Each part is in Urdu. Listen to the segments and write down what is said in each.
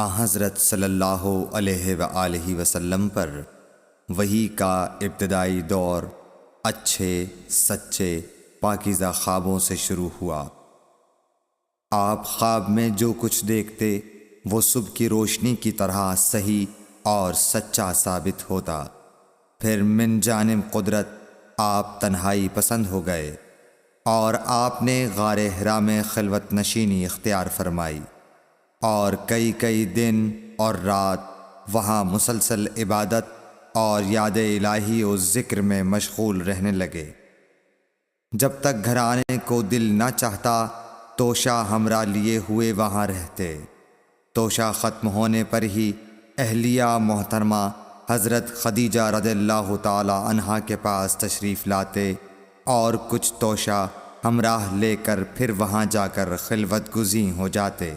حضرت صلی اللہ علیہ وآلہ وسلم پر وحی کا ابتدائی دور اچھے سچے پاکیزہ خوابوں سے شروع ہوا۔ آپ خواب میں جو کچھ دیکھتے وہ صبح کی روشنی کی طرح صحیح اور سچا ثابت ہوتا۔ پھر من جانب قدرت آپ تنہائی پسند ہو گئے اور آپ نے غار حرا میں خلوت نشینی اختیار فرمائی اور کئی دن اور رات وہاں مسلسل عبادت اور یاد الہی و ذکر میں مشغول رہنے لگے۔ جب تک گھر آنے کو دل نہ چاہتا توشہ ہمراہ لیے ہوئے وہاں رہتے۔ توشہ ختم ہونے پر ہی اہلیہ محترمہ حضرت خدیجہ رضی اللہ تعالی عنہا کے پاس تشریف لاتے اور کچھ توشہ ہمراہ لے کر پھر وہاں جا کر خلوت گزین ہو جاتے۔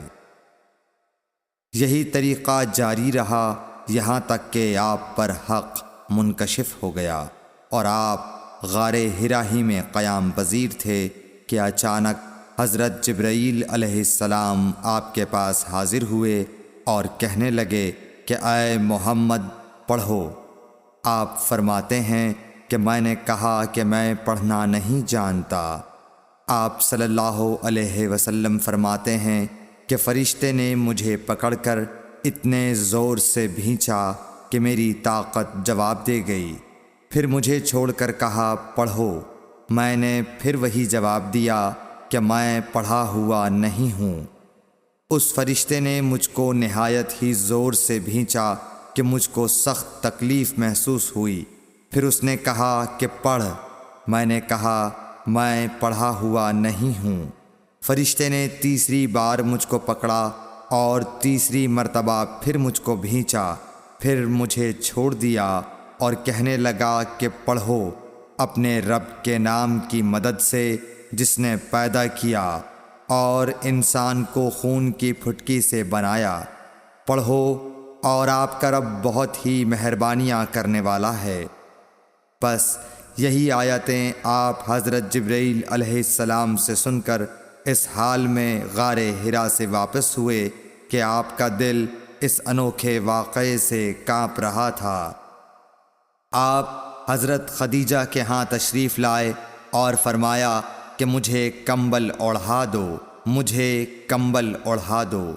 یہی طریقہ جاری رہا یہاں تک کہ آپ پر حق منکشف ہو گیا اور آپ غار حرا ہی میں قیام پذیر تھے کہ اچانک حضرت جبرائیل علیہ السلام آپ کے پاس حاضر ہوئے اور کہنے لگے کہ اے محمد پڑھو۔ آپ فرماتے ہیں کہ میں نے کہا کہ میں پڑھنا نہیں جانتا۔ آپ صلی اللہ علیہ وسلم فرماتے ہیں کہ فرشتے نے مجھے پکڑ کر اتنے زور سے بھینچا کہ میری طاقت جواب دے گئی۔ پھر مجھے چھوڑ کر کہا پڑھو۔ میں نے پھر وہی جواب دیا کہ میں پڑھا ہوا نہیں ہوں۔ اس فرشتے نے مجھ کو نہایت ہی زور سے بھینچا کہ مجھ کو سخت تکلیف محسوس ہوئی۔ پھر اس نے کہا کہ پڑھ۔ میں نے کہا میں پڑھا ہوا نہیں ہوں۔ فرشتے نے تیسری بار مجھ کو پکڑا اور تیسری مرتبہ پھر مجھ کو بھینچا۔ پھر مجھے چھوڑ دیا اور کہنے لگا کہ پڑھو اپنے رب کے نام کی مدد سے جس نے پیدا کیا اور انسان کو خون کی پھٹکی سے بنایا۔ پڑھو اور آپ کا رب بہت ہی مہربانیاں کرنے والا ہے۔ بس یہی آیتیں آپ حضرت جبرائیل علیہ السلام سے سن کر اس حال میں غار حرا سے واپس ہوئے کہ آپ کا دل اس انوکھے واقعے سے کانپ رہا تھا۔ آپ حضرت خدیجہ کے ہاں تشریف لائے اور فرمایا کہ مجھے کمبل اوڑھا دو، مجھے کمبل اوڑھا دو۔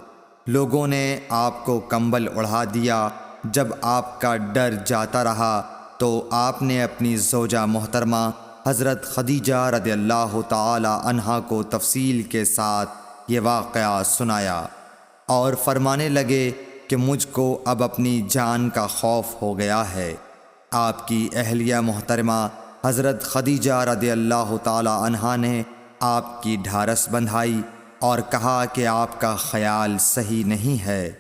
لوگوں نے آپ کو کمبل اوڑھا دیا۔ جب آپ کا ڈر جاتا رہا تو آپ نے اپنی زوجہ محترمہ حضرت خدیجہ رضی اللہ تعالی عنہا کو تفصیل کے ساتھ یہ واقعہ سنایا اور فرمانے لگے کہ مجھ کو اب اپنی جان کا خوف ہو گیا ہے۔ آپ کی اہلیہ محترمہ حضرت خدیجہ رضی اللہ تعالی عنہا نے آپ کی ڈھارس بندھائی اور کہا کہ آپ کا خیال صحیح نہیں ہے۔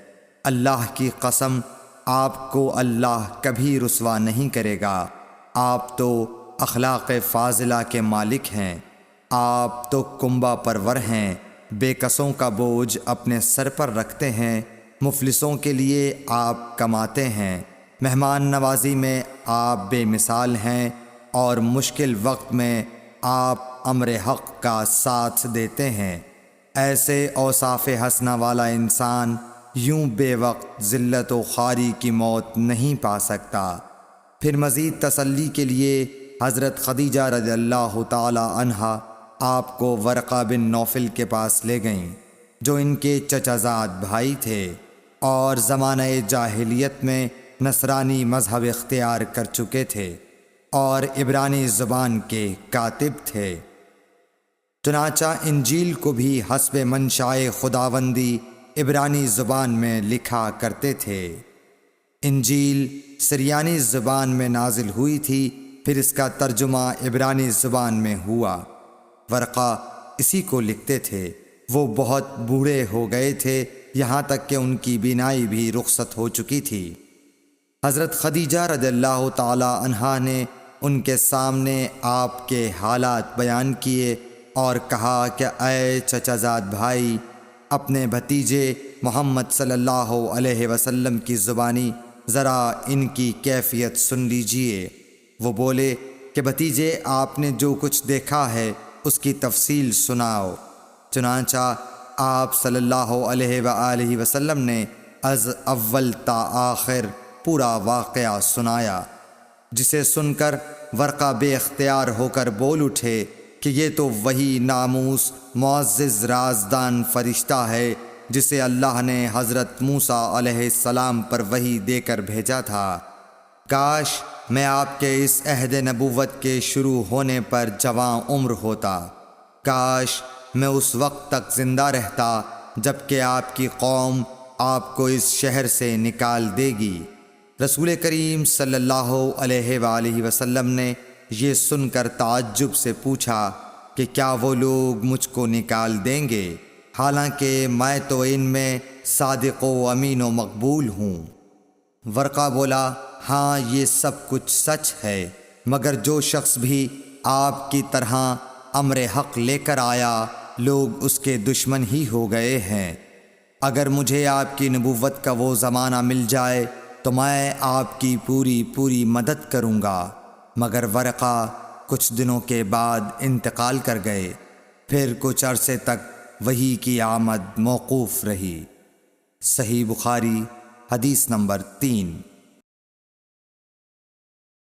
اللہ کی قسم آپ کو اللہ کبھی رسوا نہیں کرے گا۔ آپ تو اخلاق فاضلہ کے مالک ہیں۔ آپ تو کنبہ پرور ہیں، بے کسوں کا بوجھ اپنے سر پر رکھتے ہیں، مفلسوں کے لیے آپ کماتے ہیں، مہمان نوازی میں آپ بے مثال ہیں اور مشکل وقت میں آپ امر حق کا ساتھ دیتے ہیں۔ ایسے اوصاف حسنہ والا انسان یوں بے وقت ذلت و خواری کی موت نہیں پا سکتا۔ پھر مزید تسلی کے لیے حضرت خدیجہ رضی اللہ تعالی عنہا آپ کو ورقہ بن نوفل کے پاس لے گئیں جو ان کے چچا زاد بھائی تھے اور زمانہ جاہلیت میں نصرانی مذہب اختیار کر چکے تھے اور عبرانی زبان کے کاتب تھے۔ چنانچہ انجیل کو بھی حسب منشائے خداوندی عبرانی زبان میں لکھا کرتے تھے۔ انجیل سریانی زبان میں نازل ہوئی تھی، پھر اس کا ترجمہ عبرانی زبان میں ہوا۔ ورقہ اسی کو لکھتے تھے۔ وہ بہت بوڑھے ہو گئے تھے، یہاں تک کہ ان کی بینائی بھی رخصت ہو چکی تھی۔ حضرت خدیجہ رضی اللہ تعالی عنہا نے ان کے سامنے آپ کے حالات بیان کیے اور کہا کہ اے چچا زاد بھائی، اپنے بھتیجے محمد صلی اللہ علیہ وسلم کی زبانی ذرا ان کی کیفیت سن لیجئے۔ وہ بولے کہ بھتیجے آپ نے جو کچھ دیکھا ہے اس کی تفصیل سناؤ۔ چنانچہ آپ صلی اللہ علیہ وآلہ وسلم نے از اول تا آخر پورا واقعہ سنایا، جسے سن کر ورقہ بے اختیار ہو کر بول اٹھے کہ یہ تو وہی ناموس معزز رازدان فرشتہ ہے جسے اللہ نے حضرت موسیٰ علیہ السلام پر وحی دے کر بھیجا تھا۔ کاش میں آپ کے اس عہد نبوت کے شروع ہونے پر جواں عمر ہوتا، کاش میں اس وقت تک زندہ رہتا جب کہ آپ کی قوم آپ کو اس شہر سے نکال دے گی۔ رسول کریم صلی اللہ علیہ وآلہ وسلم نے یہ سن کر تعجب سے پوچھا کہ کیا وہ لوگ مجھ کو نکال دیں گے، حالانکہ میں تو ان میں صادق و امین و مقبول ہوں۔ ورقہ بولا، ہاں یہ سب کچھ سچ ہے، مگر جو شخص بھی آپ کی طرح امر حق لے کر آیا لوگ اس کے دشمن ہی ہو گئے ہیں۔ اگر مجھے آپ کی نبوت کا وہ زمانہ مل جائے تو میں آپ کی پوری مدد کروں گا، مگر ورقہ کچھ دنوں کے بعد انتقال کر گئے، پھر کچھ عرصے تک وحی کی آمد موقوف رہی۔ صحیح بخاری حدیث نمبر 3۔